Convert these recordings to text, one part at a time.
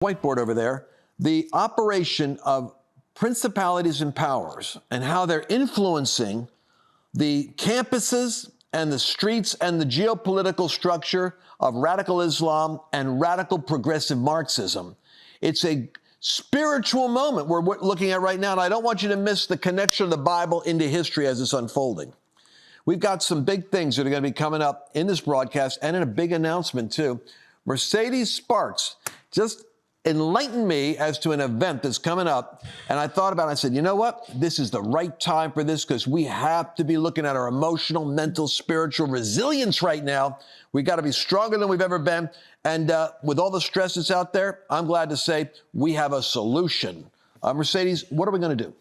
whiteboard over there, the operation of principalities and powers and how they're influencing the campuses and the streets and the geopolitical structure of radical Islam and radical progressive Marxism. It's a spiritual moment we're looking at right now, and I don't want you to miss the connection of the Bible into history as it's unfolding. We've got some big things that are going to be coming up in this broadcast and in a big announcement, too. Mercedes Sparks just enlightened me as to an event that's coming up. And I thought about it. I said, you know what? This is the right time for this because we have to be looking at our emotional, mental, spiritual resilience right now. We got to be stronger than we've ever been. And with all the stress that's out there, I'm glad to say we have a solution. Mercedes, what are we going to do?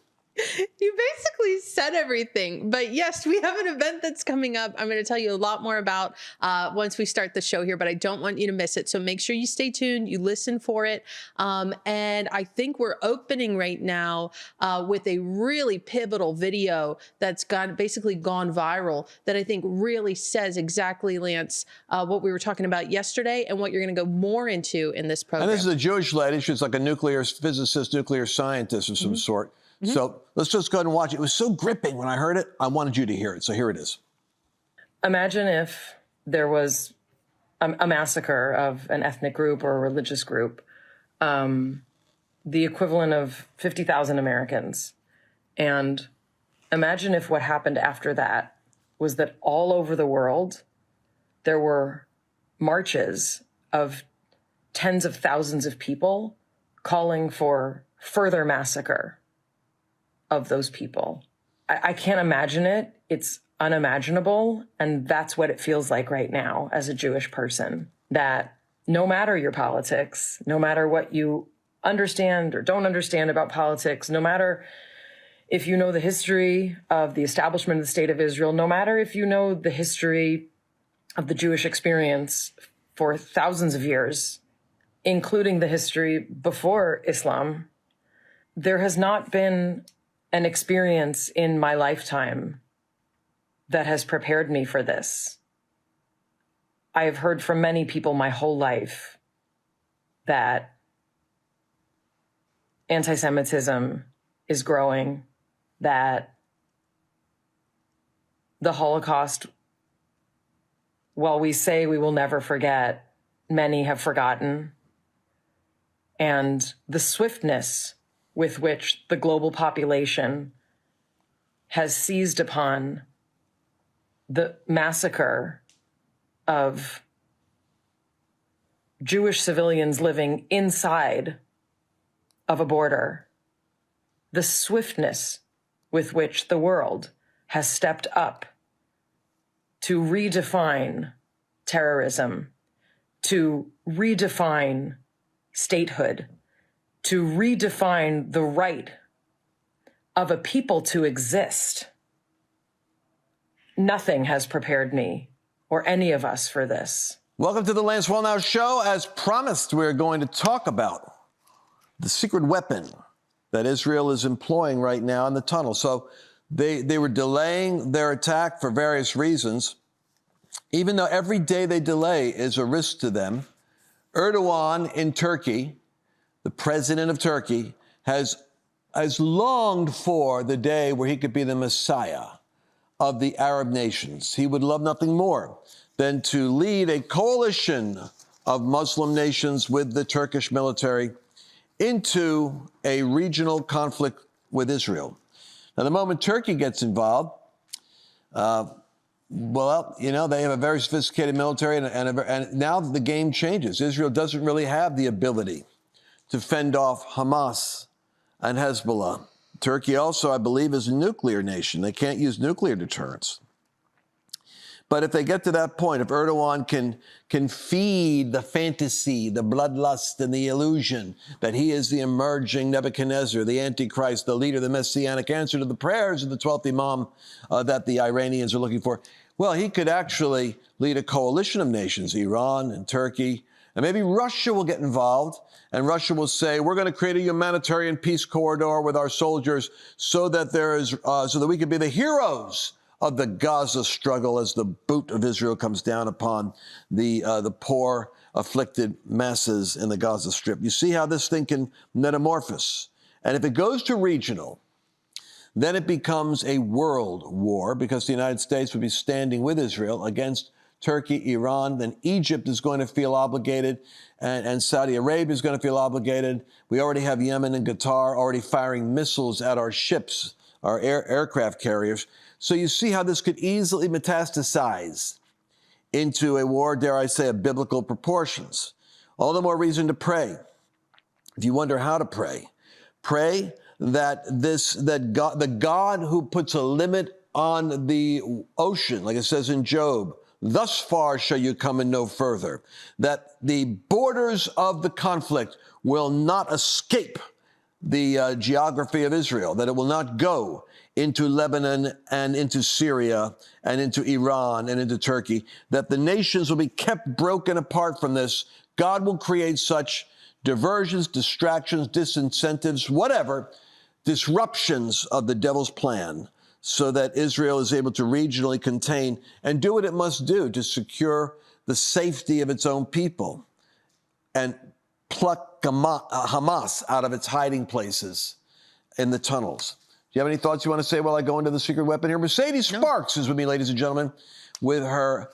You basically said everything, but yes, we have an event that's coming up. I'm going to tell you a lot more about once we start the show here, but I don't want you to miss it. So make sure you stay tuned, you listen for it. And I think we're opening right now with a really pivotal video that's basically gone viral that I think really says exactly, Lance, what we were talking about yesterday and what you're going to go more into in this program. And this is a Jewish lady. She's like a nuclear physicist, nuclear scientist of some sort. So let's just go ahead and watch it. It was so gripping when I heard it. I wanted you to hear it. So here it is. Imagine if there was a massacre of an ethnic group or a religious group, the equivalent of 50,000 Americans. And imagine if what happened after that was that all over the world, there were marches of tens of thousands of people calling for further massacre of those people. I can't imagine it. It's unimaginable. And that's what it feels like right now as a Jewish person, that no matter your politics, no matter what you understand or don't understand about politics, no matter if you know the history of the establishment of the state of Israel, no matter if you know the history of the Jewish experience for thousands of years, including the history before Islam, there has not been an experience in my lifetime that has prepared me for this. I have heard from many people my whole life that anti-Semitism is growing, that the Holocaust, while we say we will never forget, many have forgotten, and the swiftness with which the global population has seized upon the massacre of Jewish civilians living inside of a border, the swiftness with which the world has stepped up to redefine terrorism, to redefine statehood, to redefine the right of a people to exist. Nothing has prepared me or any of us for this. Welcome to the Lance Wallnau Show. As promised, we're going to talk about the secret weapon that Israel is employing right now in the tunnel. So they were delaying their attack for various reasons. Even though every day they delay is a risk to them, Erdogan in Turkey, the president of Turkey, has longed for the day where he could be the Messiah of the Arab nations. He would love nothing more than to lead a coalition of Muslim nations with the Turkish military into a regional conflict with Israel. Now, the moment Turkey gets involved, well, you know, they have a very sophisticated military, and now the game changes. Israel doesn't really have the ability to fend off Hamas and Hezbollah. Turkey also, I believe, is a nuclear nation. They can't use nuclear deterrence. But if they get to that point, if Erdogan can feed the fantasy, the bloodlust, and the illusion that he is the emerging Nebuchadnezzar, the Antichrist, the leader, the messianic answer to the prayers of the 12th Imam that the Iranians are looking for, well, he could actually lead a coalition of nations, Iran and Turkey, and maybe Russia will get involved, and Russia will say, we're going to create a humanitarian peace corridor with our soldiers so that so that we can be the heroes of the Gaza struggle as the boot of Israel comes down upon the poor afflicted masses in the Gaza Strip. You see how this thing can metamorphose. And if it goes to regional, then it becomes a world war because the United States would be standing with Israel against Turkey, Iran. Then Egypt is going to feel obligated, and Saudi Arabia is going to feel obligated. We already have Yemen and Qatar already firing missiles at our ships, our aircraft carriers. So you see how this could easily metastasize into a war, dare I say, of biblical proportions. All the more reason to pray. If you wonder how to pray, pray that God, the God who puts a limit on the ocean, like it says in Job, thus far shall you come and no further, that the borders of the conflict will not escape the geography of Israel, that it will not go into Lebanon and into Syria and into Iran and into Turkey, that the nations will be kept broken apart from this. God will create such diversions, distractions, disincentives, whatever, disruptions of the devil's plan so that Israel is able to regionally contain and do what it must do to secure the safety of its own people and pluck Hamas out of its hiding places in the tunnels. Do you have any thoughts you want to say while I go into the secret weapon here? Mercedes Sparks is with me, ladies and gentlemen, with her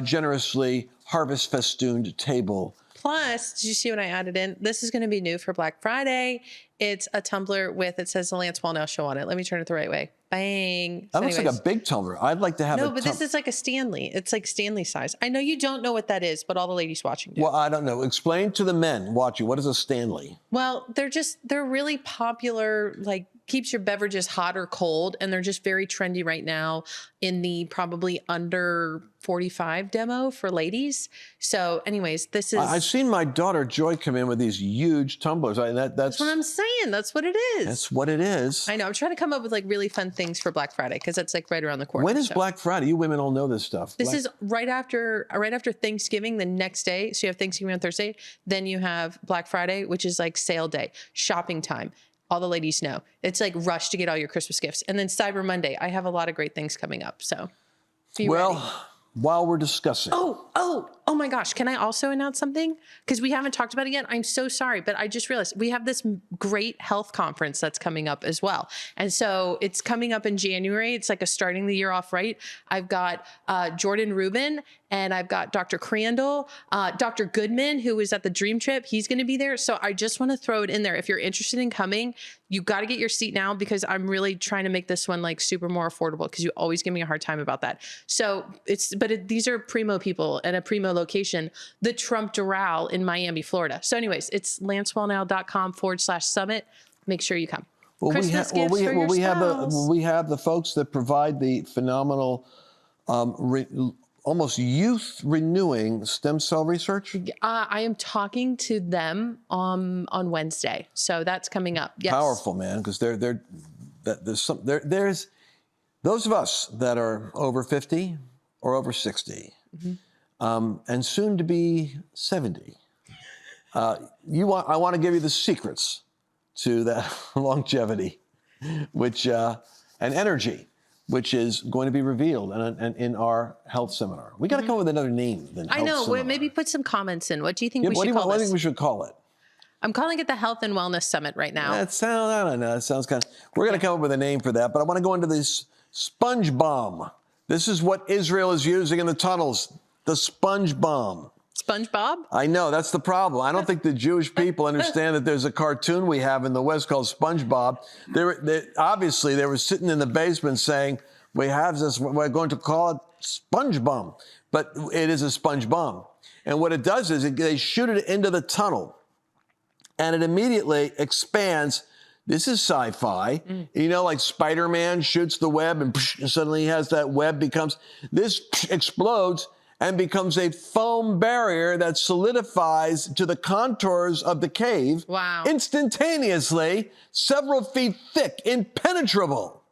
generously harvest festooned table. Plus, did you see what I added in? This is going to be new for Black Friday. It's a tumbler it says the Lance Wallnau Show on it. Let me turn it the right way. Bang. That looks like a big tumbler. I'd like to have No, but this is like a Stanley. It's like Stanley size. I know you don't know what that is, but all the ladies watching do. Well, I don't know. Explain to the men watching, what is a Stanley? Well, they're really popular, like keeps your beverages hot or cold, and they're just very trendy right now in the probably under 45 demo for ladies. So anyways, this is... I've seen my daughter Joy come in with these huge tumblers. That's what I'm saying. That's what it is. That's what it is. I know. I'm trying to come up with like really fun things for Black Friday because that's like right around the corner. When is Black Friday? You women all know this stuff. This is right after Thanksgiving, the next day. So you have Thanksgiving on Thursday. Then you have Black Friday, which is like sale day, shopping time. All the ladies know. It's like rush to get all your Christmas gifts. And then Cyber Monday. I have a lot of great things coming up. So be ready. While we're discussing. Oh my gosh. Can I also announce something? Because we haven't talked about it yet. I'm so sorry, but I just realized we have this great health conference that's coming up as well. And so it's coming up in January. It's like a starting the year off right. I've got Jordan Rubin and I've got Dr. Crandall, Dr. Goodman, who was at the Dream Trip. He's going to be there. So I just want to throw it in there. If you're interested in coming, you got to get your seat now because I'm really trying to make this one like super more affordable because you always give me a hard time about that. So these are primo people and a primo location, the Trump Doral in Miami, Florida. So anyways, it's lancewallnau.com/summit. Make sure you come. Well, we have the folks that provide the phenomenal, almost youth renewing stem cell research. I am talking to them on Wednesday, so that's coming up. Yes. Powerful, man, because there's those of us that are over 50 or over 60. Mm-hmm. And soon to be 70. I want to give you the secrets to that longevity, which and energy, which is going to be revealed in our health seminar. We got to come up with another name than health seminar. Well, maybe put some comments in. What do you think we should call this? What do you think we should call it? I'm calling it the Health and Wellness Summit right now. I don't know. It sounds kind of... We're going to come up with a name for that, but I want to go into this sponge bomb. This is what Israel is using in the tunnels. The sponge bomb. SpongeBob? I know, that's the problem. I don't think the Jewish people understand that there's a cartoon we have in the West called SpongeBob. Obviously, they were sitting in the basement saying, we're going to call it Sponge Bomb. But it is a sponge bomb. And what it does is they shoot it into the tunnel, and it immediately expands. This is sci-fi. You know, like Spider-Man shoots the web, and suddenly he has that web this explodes, and becomes a foam barrier that solidifies to the contours of the cave. Wow. Instantaneously, several feet thick, impenetrable.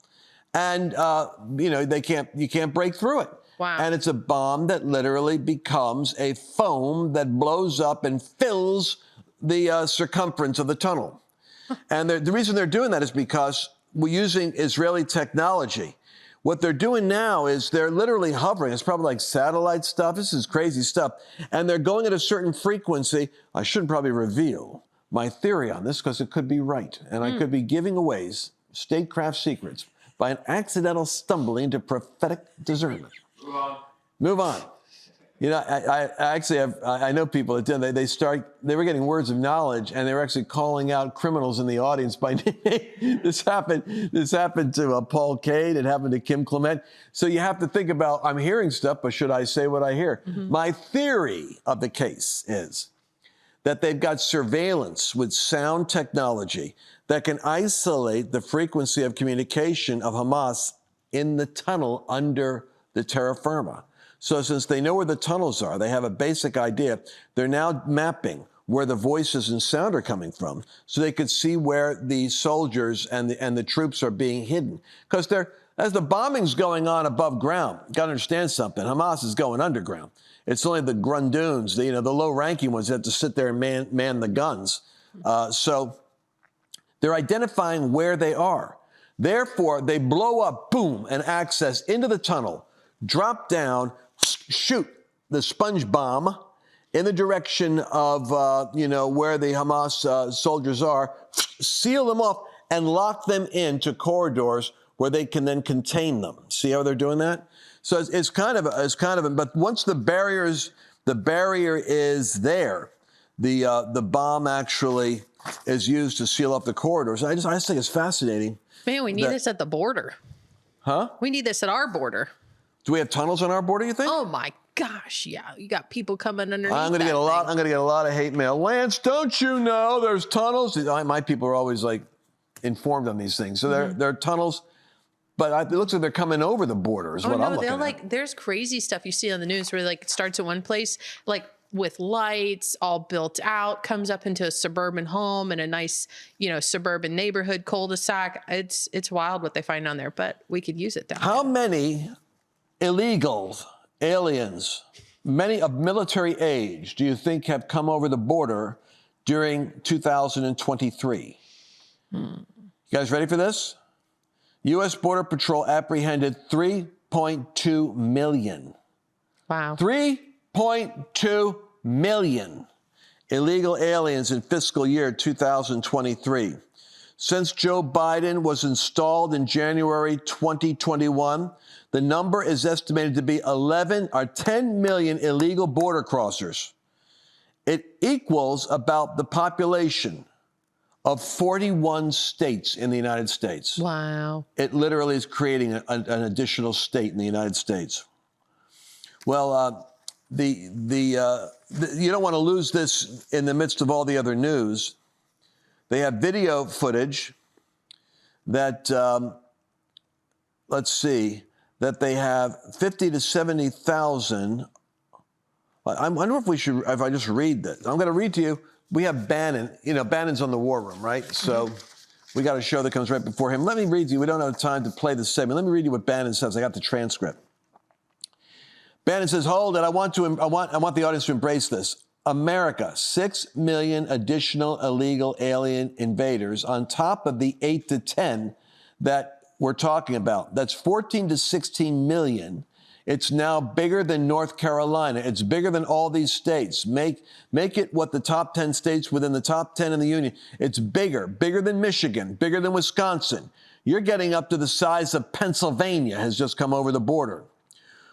And, you can't break through it. Wow. And it's a bomb that literally becomes a foam that blows up and fills the circumference of the tunnel. And the reason they're doing that is because we're using Israeli technology, what they're doing now is they're literally hovering. It's probably like satellite stuff. This is crazy stuff. And they're going at a certain frequency. I shouldn't probably reveal my theory on this because it could be right. And I could be giving away statecraft secrets by an accidental stumbling into prophetic discernment. Move on. You know, I know people that did. They were getting words of knowledge, and they were actually calling out criminals in the audience by name. This happened to Paul Cade. It happened to Kim Clement. So you have to think about, I'm hearing stuff, but should I say what I hear? My theory of the case is that they've got surveillance with sound technology that can isolate the frequency of communication of Hamas in the tunnel under the terra firma. So since they know where the tunnels are, they have a basic idea. They're now mapping where the voices and sound are coming from so they could see where the soldiers and the troops are being hidden. Because as the bombing's going on above ground, you got to understand something. Hamas is going underground. It's only the grundoons, the low-ranking ones that have to sit there and man the guns. So they're identifying where they are. Therefore, they blow up, boom, and access into the tunnel, drop down, shoot the sponge bomb in the direction of, where the Hamas soldiers are, seal them off, and lock them into corridors where they can then contain them. See how they're doing that? So it's kind of, but once the barrier is there, the bomb actually is used to seal up the corridors. I just think it's fascinating. Man, we need this at the border. Huh? We need this at our border. Do we have tunnels on our border, you think? Oh my gosh, yeah. You got people coming underneath. I'm gonna get a lot of hate mail. Lance, don't you know there's tunnels? My people are always like informed on these things. So there are tunnels, but it looks like they're coming over the border is what I'm looking at. There's crazy stuff you see on the news where it starts at one place, like with lights all built out, comes up into a suburban home in a nice, suburban neighborhood cul-de-sac. It's wild what they find on there, but we could use it down How many illegal aliens, many of military age, do you think have come over the border during 2023? You guys ready for this? U.S. Border Patrol apprehended 3.2 million. Wow. 3.2 million illegal aliens in fiscal year 2023. Since Joe Biden was installed in January 2021, the number is estimated to be 10 million illegal border crossers. It equals about the population of 41 states in the United States. Wow. It literally is creating an additional state in the United States. Well, you don't want to lose this in the midst of all the other news. They have video footage that, that they have 50 to 70,000. I wonder if I just read this. I'm going to read to you. We have Bannon. Bannon's on the war room, right? So we got a show that comes right before him. Let me read to you. We don't have time to play the segment. Let me read you what Bannon says. I got the transcript. Bannon says, hold it. I want the audience to embrace this. America, 6 million additional illegal alien invaders on top of the 8 to 10 that we're talking about. That's 14 to 16 million. It's now bigger than North Carolina. It's bigger than all these states. Make it what the top 10 states within the top 10 in the union. It's bigger than Michigan, bigger than Wisconsin. You're getting up to the size of Pennsylvania has just come over the border.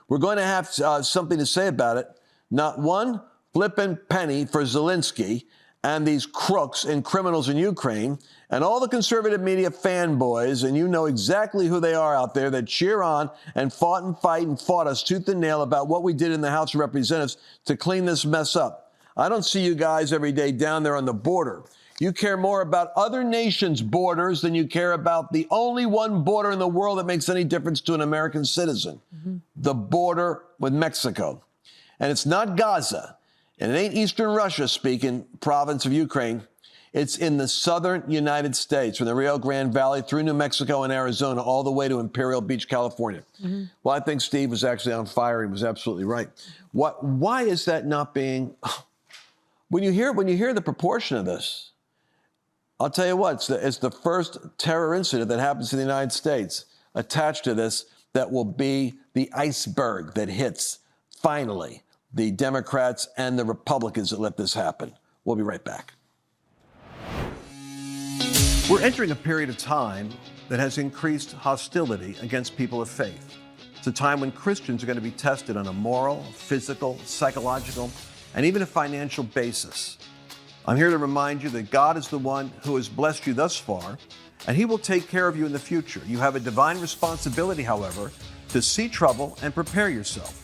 We're going to have something to say about it. Not one flippin' penny for Zelensky and these crooks and criminals in Ukraine and all the conservative media fanboys, and you know exactly who they are out there that cheer on and fought and fight and fought us tooth and nail about what we did in the House of Representatives to clean this mess up. I don't see you guys every day down there on the border. You care more about other nations' borders than you care about the only one border in the world that makes any difference to an American citizen, the border with Mexico. And it's not Gaza, and it ain't Eastern Russia-speaking province of Ukraine. It's in the southern United States, from the Rio Grande Valley through New Mexico and Arizona, all the way to Imperial Beach, California. Well, I think Steve was actually on fire. He was absolutely right. Why is that not being... When you hear the proportion of this, I'll tell you what, it's the first terror incident that happens in the United States attached to this. that will be the iceberg that hits, finally, the Democrats and the Republicans that let this happen. We'll be right back. We're entering a period of time that has increased hostility against people of faith. It's a time when Christians are going to be tested on a moral, physical, psychological, and even a financial basis. I'm here to remind you that God is the one who has blessed you thus far, and He will take care of you in the future. You have a divine responsibility, however, to see trouble and prepare yourself.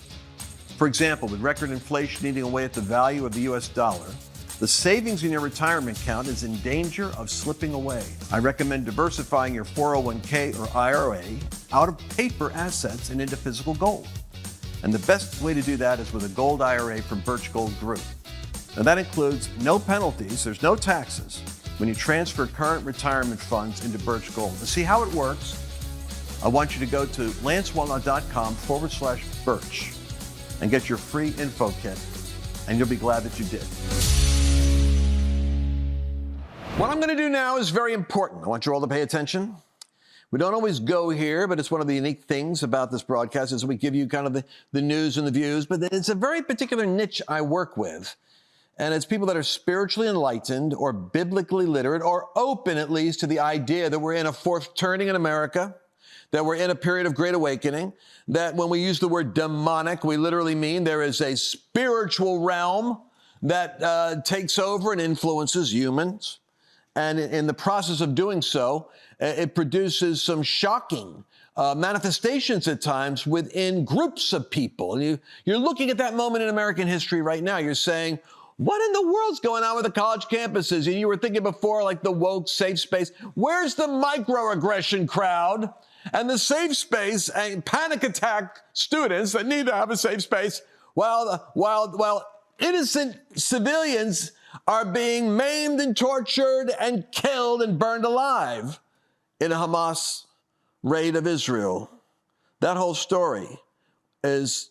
For example, with record inflation eating away at the value of the U.S. dollar, the savings in your retirement account is in danger of slipping away. I recommend diversifying your 401k or IRA out of paper assets and into physical gold. And the best way to do that is with a gold IRA from Birch Gold Group. Now that includes no penalties, there's no taxes when you transfer current retirement funds into Birch Gold. To see how it works, I want you to go to lancewallnau.com/Birch and get your free info kit, and you'll be glad that you did. What I'm going to do now is very important. I want you all to pay attention. We don't always go here, but it's one of the unique things about this broadcast is we give you kind of the news and the views, but it's a very particular niche I work with. And it's people that are spiritually enlightened or biblically literate or open at least to the idea that we're in a fourth turning in America, that we're in a period of great awakening, that when we use the word demonic, we literally mean there is a spiritual realm that takes over and influences humans. And in the process of doing so, it produces some shocking manifestations at times within groups of people. And you're looking at that moment in American history right now. You're saying, what in the world's going on with the college campuses? And you were thinking before, like the woke safe space. Where's the microaggression crowd and the safe space and panic attack students that need to have a safe space while innocent civilians are being maimed and tortured and killed and burned alive in a Hamas raid of Israel? That whole story is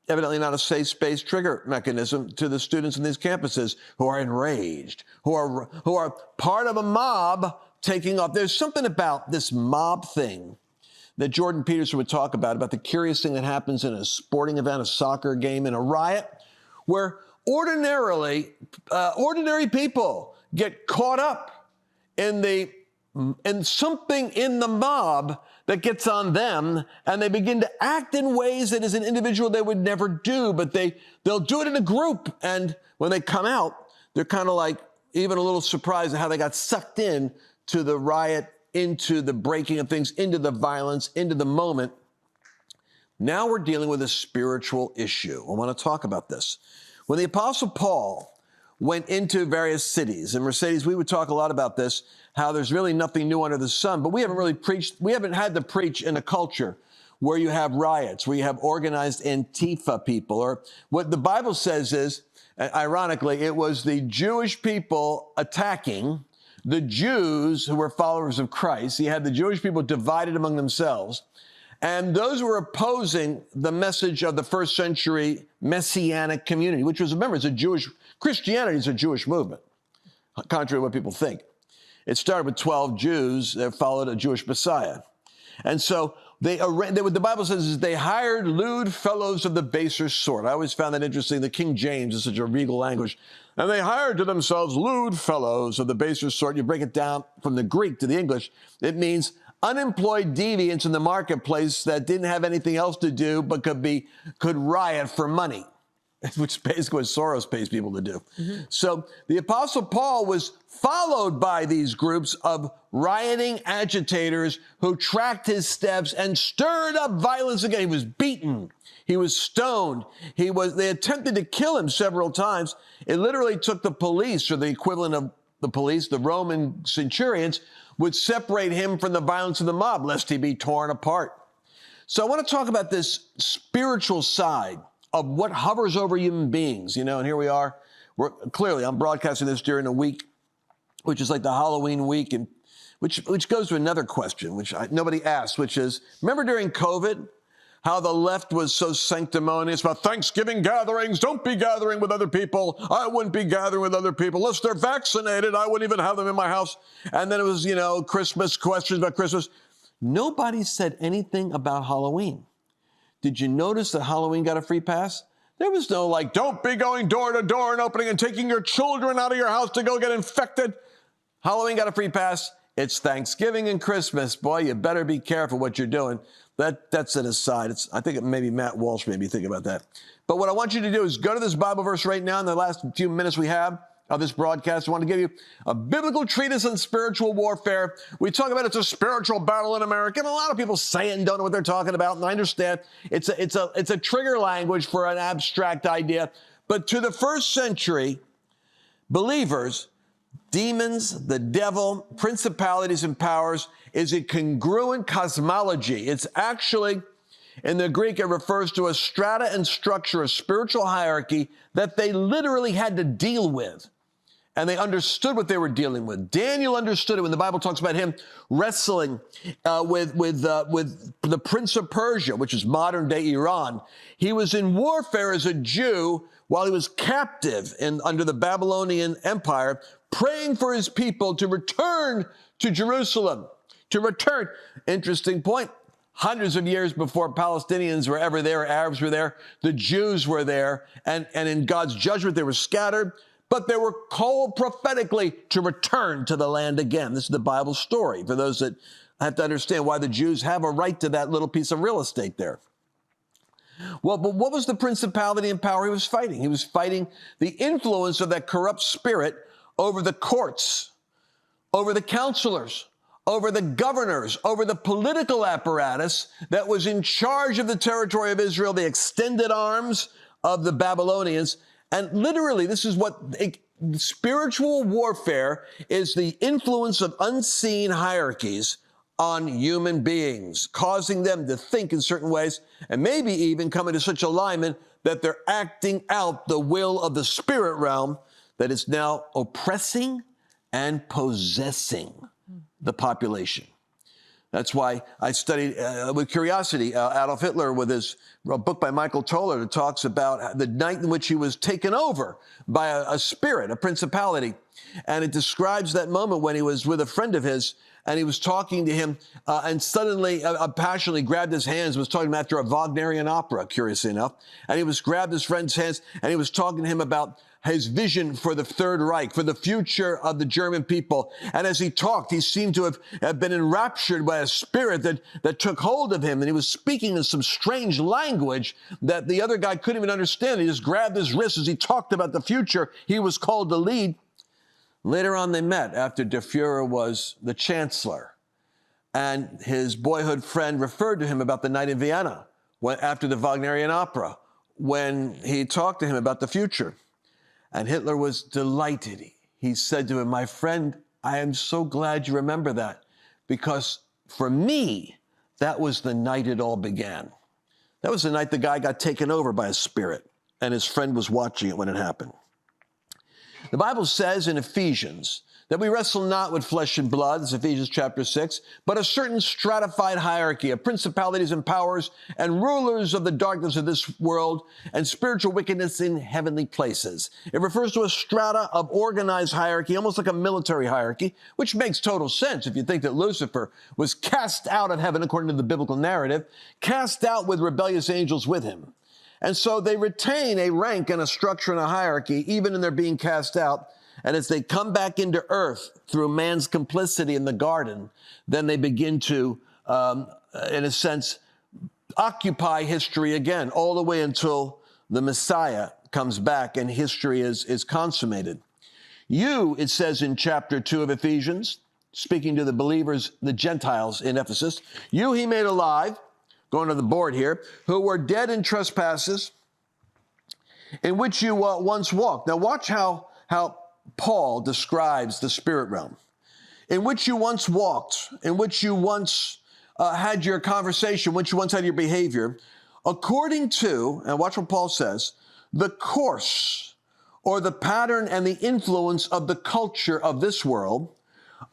evidently not a safe space trigger mechanism to the students in these campuses who are enraged, who are part of a mob taking off. There's something about this mob thing that Jordan Peterson would talk about the curious thing that happens in a sporting event, a soccer game, in a riot, where ordinary people get caught up in something in the mob that gets on them, and they begin to act in ways that as an individual they would never do, but they'll do it in a group. And when they come out, they're kind of like even a little surprised at how they got sucked in to the riot, into the breaking of things, into the violence, into the moment. Now we're dealing with a spiritual issue. I want to talk about this. When the Apostle Paul went into various cities, and Mercedes, we would talk a lot about this, how there's really nothing new under the sun, but we haven't had to preach in a culture where you have riots, where you have organized Antifa people, or what the Bible says is, ironically, it was the Jewish people attacking the Jews who were followers of Christ. You had the Jewish people divided among themselves. And those were opposing the message of the first century Messianic community, which was, remember, Christianity is a Jewish movement, contrary to what people think. It started with 12 Jews that followed a Jewish Messiah. And so what the Bible says is they hired lewd fellows of the baser sort. I always found that interesting. The King James is such a regal language. And they hired to themselves lewd fellows of the baser sort. You break it down from the Greek to the English, it means unemployed deviants in the marketplace that didn't have anything else to do but could riot for money, which is basically what Soros pays people to do. Mm-hmm. So the Apostle Paul was followed by these groups of rioting agitators who tracked his steps and stirred up violence again. He was beaten. He was stoned. They attempted to kill him several times. It literally took the police, or the equivalent of the police, the Roman centurions, would separate him from the violence of the mob, lest he be torn apart. So I want to talk about this spiritual side of what hovers over human beings, and here we are. I'm broadcasting this during a week, which is like the Halloween week, and which goes to another question, which nobody asked, which is, remember during COVID, how the left was so sanctimonious about Thanksgiving gatherings? Don't be gathering with other people. I wouldn't be gathering with other people. Unless they're vaccinated, I wouldn't even have them in my house. And then it was, Christmas, questions about Christmas. Nobody said anything about Halloween. Did you notice that Halloween got a free pass? There was no like, don't be going door to door and opening and taking your children out of your house to go get infected. Halloween got a free pass. It's Thanksgiving and Christmas. Boy, you better be careful what you're doing. That's an aside. I think maybe Matt Walsh made me think about that. But what I want you to do is go to this Bible verse right now in the last few minutes we have of this broadcast. I want to give you a biblical treatise on spiritual warfare. We talk about it's a spiritual battle in America, and a lot of people say it and don't know what they're talking about, and I understand it's a trigger language for an abstract idea. But to the first century believers, demons, the devil, principalities and powers is a congruent cosmology. It's actually, in the Greek, it refers to a strata and structure, a spiritual hierarchy that they literally had to deal with. And they understood what they were dealing with. Daniel understood it when the Bible talks about him wrestling with the Prince of Persia, which is modern-day Iran. He was in warfare as a Jew while he was captive under the Babylonian Empire, praying for his people to return to Jerusalem, to return. Interesting point. Hundreds of years before Palestinians were ever there, Arabs were there, the Jews were there, and in God's judgment they were scattered, but they were called prophetically to return to the land again. This is the Bible story for those that have to understand why the Jews have a right to that little piece of real estate there. Well, but what was the principality and power he was fighting? He was fighting the influence of that corrupt spirit over the courts, over the counselors, over the governors, over the political apparatus that was in charge of the territory of Israel, the extended arms of the Babylonians. And literally, this is what spiritual warfare is: the influence of unseen hierarchies on human beings, causing them to think in certain ways and maybe even come into such alignment that they're acting out the will of the spirit realm that is now oppressing and possessing the population. That's why I studied with curiosity Adolf Hitler with his book by Michael Toller that talks about the night in which he was taken over by a spirit, a principality. And it describes that moment when he was with a friend of his and he was talking to him and suddenly, passionately grabbed his hands, was talking after a Wagnerian opera, curiously enough. And he was grabbed his friend's hands and he was talking to him about his vision for the Third Reich, for the future of the German people. And as he talked, he seemed to have been enraptured by a spirit that took hold of him. And he was speaking in some strange language that the other guy couldn't even understand. He just grabbed his wrist as he talked about the future he was called to lead. Later on, they met after Der Fuhrer was the chancellor. And his boyhood friend referred to him about the night in Vienna after the Wagnerian opera, when he talked to him about the future. And Hitler was delighted. He said to him, "My friend, I am so glad you remember that, because for me, that was the night it all began." That was the night the guy got taken over by a spirit, and his friend was watching it when it happened. The Bible says in Ephesians that we wrestle not with flesh and blood, it's Ephesians chapter 6, but a certain stratified hierarchy of principalities and powers and rulers of the darkness of this world and spiritual wickedness in heavenly places. It refers to a strata of organized hierarchy, almost like a military hierarchy, which makes total sense if you think that Lucifer was cast out of heaven, according to the biblical narrative, cast out with rebellious angels with him. And so they retain a rank and a structure and a hierarchy, even in their being cast out. And as they come back into earth through man's complicity in the garden, then they begin to, in a sense, occupy history again, all the way until the Messiah comes back and history is consummated. You, it says in chapter 2 of Ephesians, speaking to the believers, the Gentiles in Ephesus, you he made alive, going to the board here, who were dead in trespasses, in which you once walked. Now watch how Paul describes the spirit realm. In which you once walked, in which you once had your conversation, which you once had your behavior, according to, and watch what Paul says, the course or the pattern and the influence of the culture of this world,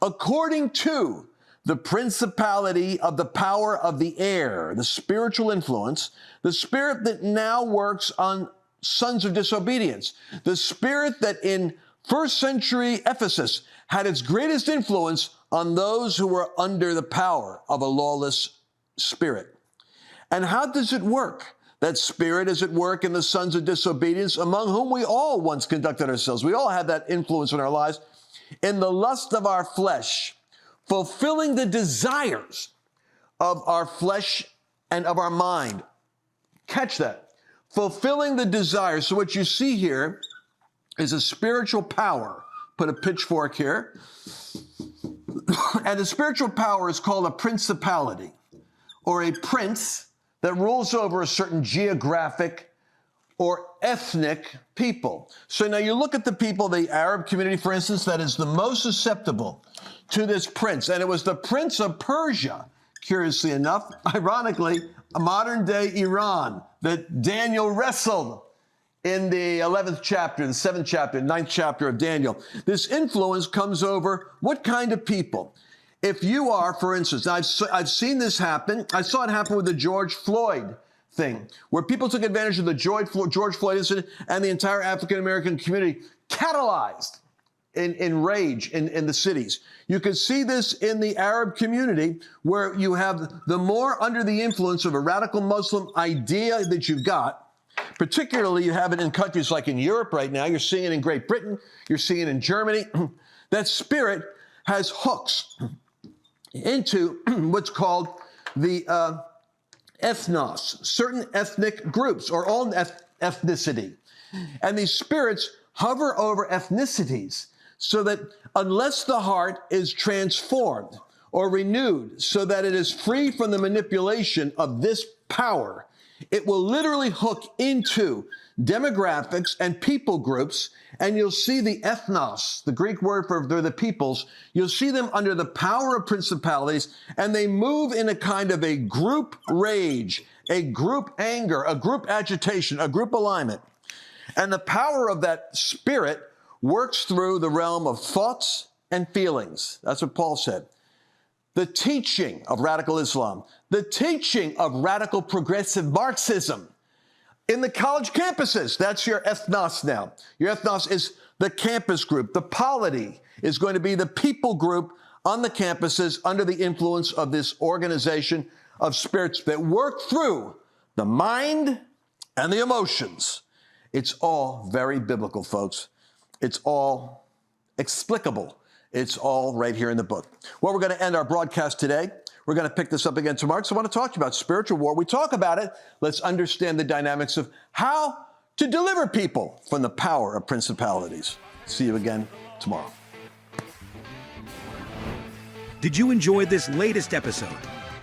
according to the principality of the power of the air, the spiritual influence, the spirit that now works on sons of disobedience, the spirit that in First century Ephesus had its greatest influence on those who were under the power of a lawless spirit. And how does it work? That spirit is at work in the sons of disobedience, among whom we all once conducted ourselves. We all had that influence in our lives, in the lust of our flesh, fulfilling the desires of our flesh and of our mind. Catch that. Fulfilling the desires. So what you see here is a spiritual power. Put a pitchfork here. And the spiritual power is called a principality, or a prince that rules over a certain geographic or ethnic people. So now you look at the people, the Arab community, for instance, that is the most susceptible to this prince. And it was the prince of Persia, curiously enough, ironically, a modern day Iran, that Daniel wrestled in the 11th chapter, the 7th chapter, 9th chapter of Daniel. This influence comes over what kind of people? If you are, for instance, I've seen this happen. I saw it happen with the George Floyd thing, where people took advantage of the George Floyd incident, and the entire African-American community catalyzed in rage in the cities. You can see this in the Arab community, where you have the more under the influence of a radical Muslim idea that you've got. Particularly, you have it in countries like in Europe right now. You're seeing it in Great Britain. You're seeing it in Germany. That spirit has hooks into what's called the ethnos, certain ethnic groups, or all ethnicity. And these spirits hover over ethnicities, so that unless the heart is transformed or renewed so that it is free from the manipulation of this power, it will literally hook into demographics and people groups, and you'll see the ethnos, the Greek word for the peoples, you'll see them under the power of principalities, and they move in a kind of a group rage, a group anger, a group agitation, a group alignment. And the power of that spirit works through the realm of thoughts and feelings. That's what Paul said. The teaching of radical Islam, the teaching of radical progressive Marxism in the college campuses. That's your ethnos now. Your ethnos is the campus group. The polity is going to be the people group on the campuses under the influence of this organization of spirits that work through the mind and the emotions. It's all very biblical, folks. It's all explicable. It's all right here in the book. Well, we're going to end our broadcast today. We're going to pick this up again tomorrow. So I want to talk to you about spiritual war. We talk about it. Let's understand the dynamics of how to deliver people from the power of principalities. See you again tomorrow. Did you enjoy this latest episode?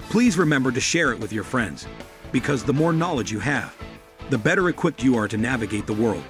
Please remember to share it with your friends, because the more knowledge you have, the better equipped you are to navigate the world.